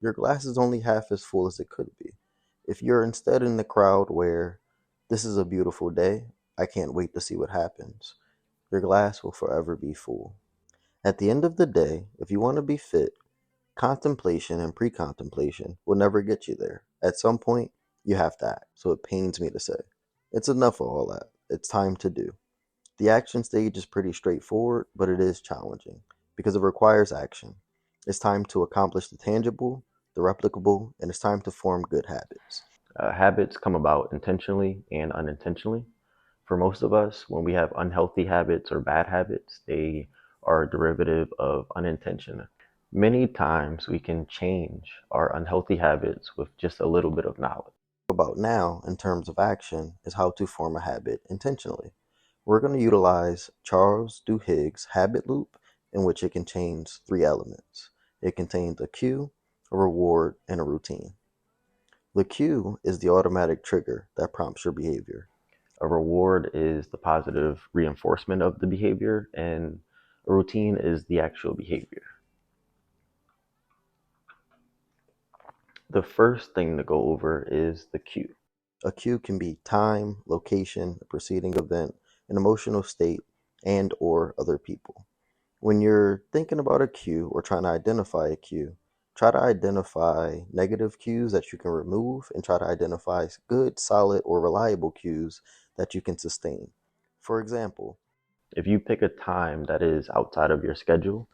Your glass is only half as full as it could be. If you're instead in the crowd where this is a beautiful day, I can't wait to see what happens, your glass will forever be full. At the end of the day, if you want to be fit, contemplation and pre contemplation will never get you there. At some point, you have to act. So it pains me to say. It's enough of all that. It's time to do. The action stage is pretty straightforward, but it is challenging because it requires action. It's time to accomplish the tangible, the replicable, and it's time to form good habits. Habits come about intentionally and unintentionally. For most of us, when we have unhealthy habits or bad habits, they are a derivative of unintention. Many times we can change our unhealthy habits with just a little bit of knowledge. About now, in terms of action, is how to form a habit intentionally. We're going to utilize Charles Duhigg's habit loop, in which it contains three elements. It contains a cue, a reward, and a routine. The cue is the automatic trigger that prompts your behavior. A reward is the positive reinforcement of the behavior, and a routine is the actual behavior. The first thing to go over is the cue. A cue can be time, location, a preceding event, an emotional state, and or other people. When you're thinking about a cue or trying to identify a cue, try to identify negative cues that you can remove and try to identify good, solid, or reliable cues that you can sustain. For example, If you pick a time that is outside of your schedule,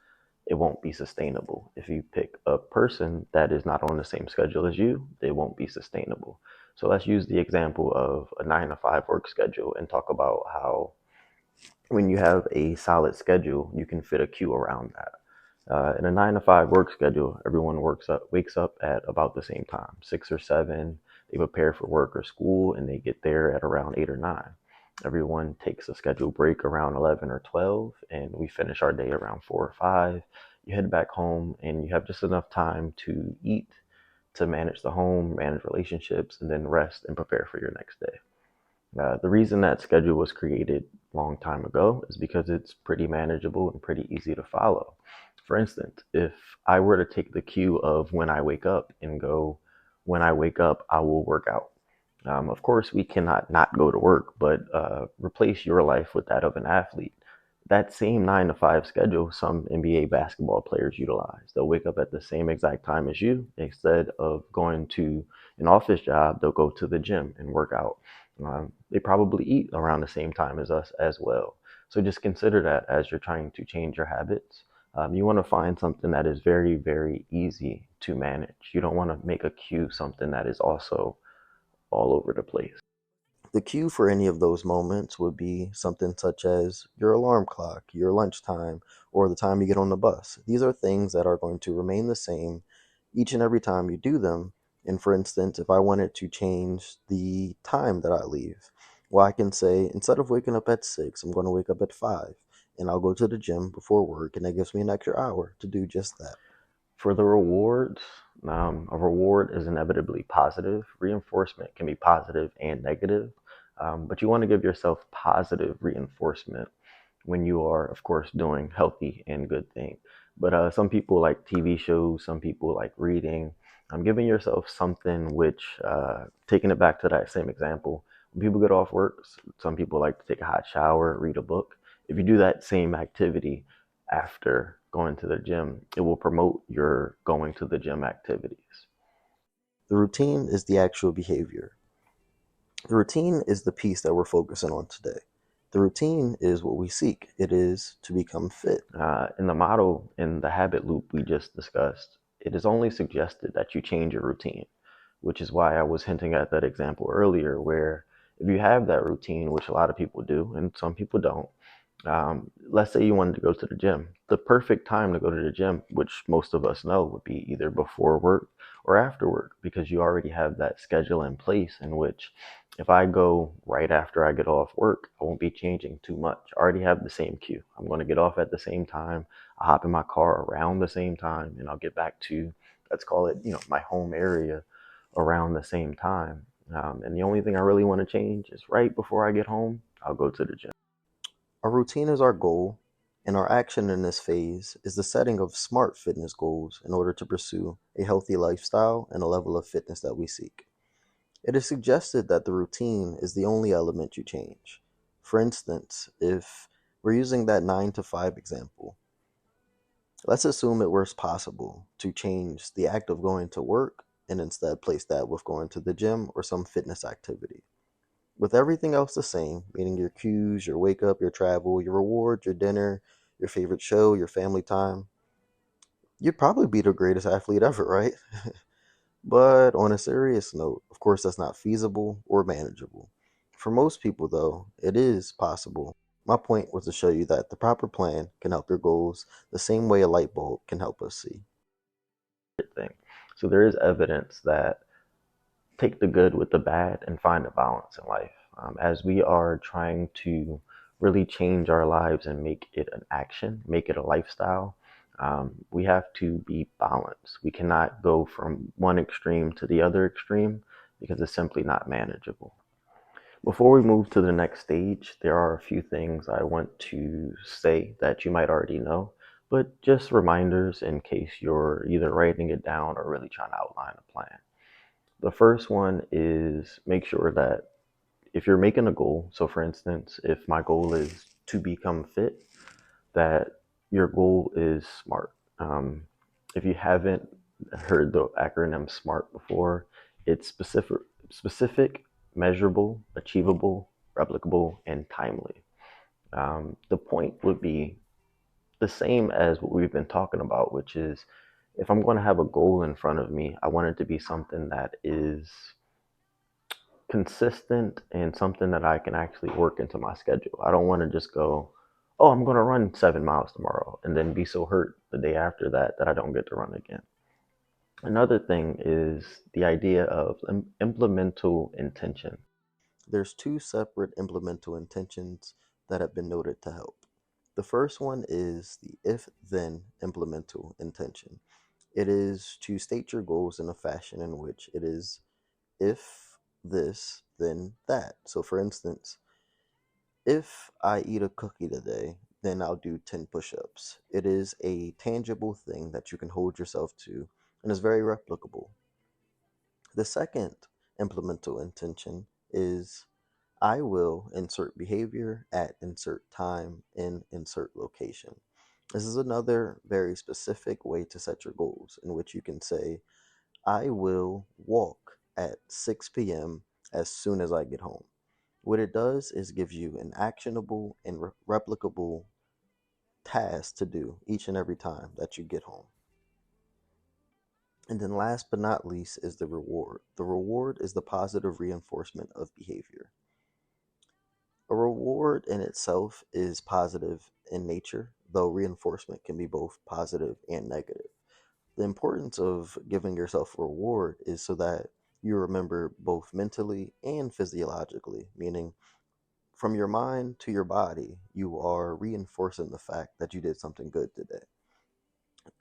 it won't be sustainable. If you pick a person that is not on the same schedule as you, they won't be sustainable. So let's use the example of a 9 to 5 work schedule and talk about how when you have a solid schedule, you can fit a cue around that. In a 9 to 5 work schedule, everyone wakes up at about the same time, 6 or 7. They prepare for work or school, and they get there at around 8 or 9. Everyone takes a scheduled break around 11 or 12, and we finish our day around 4 or 5. You head back home, and you have just enough time to eat, to manage the home, manage relationships, and then rest and prepare for your next day. The reason that schedule was created a long time ago is because it's pretty manageable and pretty easy to follow. For instance, if I were to take the cue of when I wake up and go, when I wake up, I will work out. Of course, we cannot not go to work, but replace your life with that of an athlete. That same 9 to 5 schedule, some NBA basketball players utilize. They'll wake up at the same exact time as you. Instead of going to an office job, they'll go to the gym and work out. They probably eat around the same time as us as well. So just consider that as you're trying to change your habits. You want to find something that is very, very easy to manage. You don't want to make a cue something that is also all over the place. the cue for any of those moments would be something such as your alarm clock, your lunchtime, or the time you get on the bus. These are things that are going to remain the same each and every time you do them. And for instance, if I wanted to change the time that I leave, well, I can say instead of waking up at 6, I'm going to wake up at 5, and I'll go to the gym before work, and that gives me an extra hour to do just that. For the rewards, a reward is inevitably positive. Reinforcement can be positive and negative, but you want to give yourself positive reinforcement when you are, of course, doing healthy and good things. But some people like TV shows, some people like reading. Giving yourself something which, taking it back to that same example, when people get off work, some people like to take a hot shower, read a book. If you do that same activity after going to the gym, it will promote your going to the gym activities. The routine is the actual behavior. The routine is the piece that we're focusing on today. The routine is what we seek. It is to become fit. In the model, in the habit loop we just discussed, it is only suggested that you change your routine, which is why I was hinting at that example earlier, where if you have that routine, which a lot of people do, and some people don't, let's say you wanted to go to the gym. The perfect time to go to the gym, which most of us know, would be either before work or after work, because you already have that schedule in place in which if I go right after I get off work, I won't be changing too much. I already have the same cue. I'm going to get off at the same time. I'll hop in my car around the same time, and I'll get back to, let's call it, my home area around the same time. And the only thing I really want to change is right before I get home, I'll go to the gym. Our routine is our goal. And our action in this phase is the setting of smart fitness goals in order to pursue a healthy lifestyle and a level of fitness that we seek. It is suggested that the routine is the only element you change. For instance, if we're using that 9 to 5 example, let's assume it were possible to change the act of going to work and instead place that with going to the gym or some fitness activity. With everything else the same, meaning your cues, your wake up, your travel, your reward, your dinner, your favorite show, your family time, you'd probably be the greatest athlete ever, right? But on a serious note, of course, that's not feasible or manageable. For most people, though, it is possible. My point was to show you that the proper plan can help your goals the same way a light bulb can help us see. Thing. So there is evidence that take the good with the bad and find a balance in life. As we are trying to really change our lives and make it an action, make it a lifestyle, we have to be balanced. We cannot go from one extreme to the other extreme because it's simply not manageable. Before we move to the next stage, there are a few things I want to say that you might already know, but just reminders in case you're either writing it down or really trying to outline a plan. The first one is make sure that if you're making a goal, so for instance, if my goal is to become fit, that your goal is SMART. If you haven't heard the acronym SMART before, it's specific, measurable, achievable, replicable, and timely. The point would be the same as what we've been talking about, which is if I'm going to have a goal in front of me, I want it to be something that is consistent and something that I can actually work into my schedule. I don't want to just go, oh, I'm going to run 7 miles tomorrow and then be so hurt the day after that that I don't get to run again. Another thing is the idea of implemental intention. There's two separate implemental intentions that have been noted to help. The first one is the if then implemental intention. It is to state your goals in a fashion in which it is if this, then that. So, for instance, if I eat a cookie today, then I'll do 10 push ups. It is a tangible thing that you can hold yourself to and is very replicable. The second implemental intention is I will insert behavior at insert time in insert location. This is another very specific way to set your goals in which you can say, I will walk at 6 p.m. as soon as I get home. What it does is gives you an actionable and replicable task to do each and every time that you get home. And then last but not least is the reward. The reward is the positive reinforcement of behavior. A reward in itself is positive in nature, though reinforcement can be both positive and negative. The importance of giving yourself a reward is so that you remember both mentally and physiologically, meaning from your mind to your body, you are reinforcing the fact that you did something good today.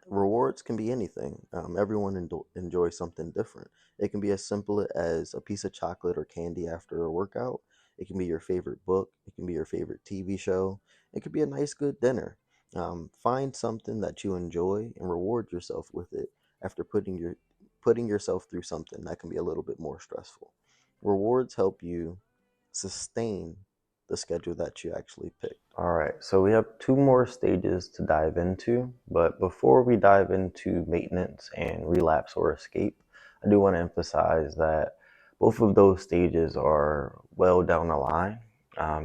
Rewards can be anything. Everyone enjoys something different. It can be as simple as a piece of chocolate or candy after a workout. It can be your favorite book. It can be your favorite TV show. It could be a nice, good dinner. Find something that you enjoy and reward yourself with it after putting yourself through something that can be a little bit more stressful. Rewards help you sustain the schedule that you actually picked. All right, so we have two more stages to dive into, but before we dive into maintenance and relapse or escape, I do want to emphasize that both of those stages are well down the line.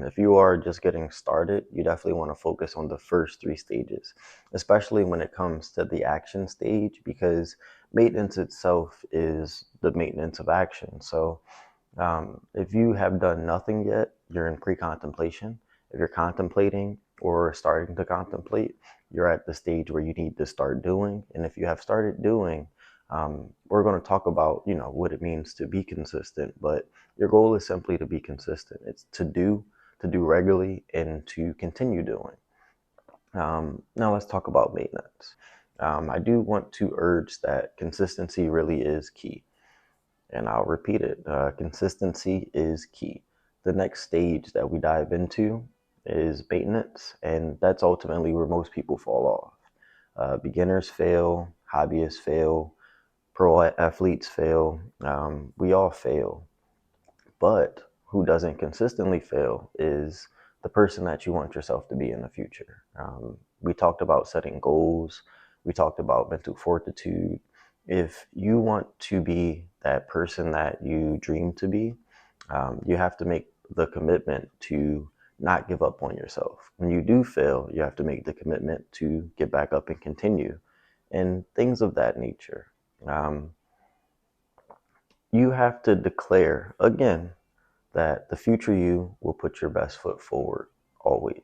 If you are just getting started, you definitely want to focus on the first three stages, especially when it comes to the action stage, because maintenance itself is the maintenance of action. So if you have done nothing yet, you're in pre contemplation. If you're contemplating or starting to contemplate, you're at the stage where you need to start doing. And if you have started doing, we're going to talk about what it means to be consistent. But your goal is simply to be consistent. It's to do regularly, and to continue doing. Now let's talk about maintenance. I do want to urge that consistency really is key. And I'll repeat it, consistency is key. The next stage that we dive into is maintenance, and that's ultimately where most people fall off. Beginners fail, hobbyists fail, pro athletes fail. We all fail. But who doesn't consistently fail is the person that you want yourself to be in the future. We talked about setting goals, we talked about mental fortitude. If you want to be that person that you dream to be, you have to make the commitment to not give up on yourself. When you do fail, you have to make the commitment to get back up and continue, and things of that nature. Um, you have to declare again that the future you will put your best foot forward always.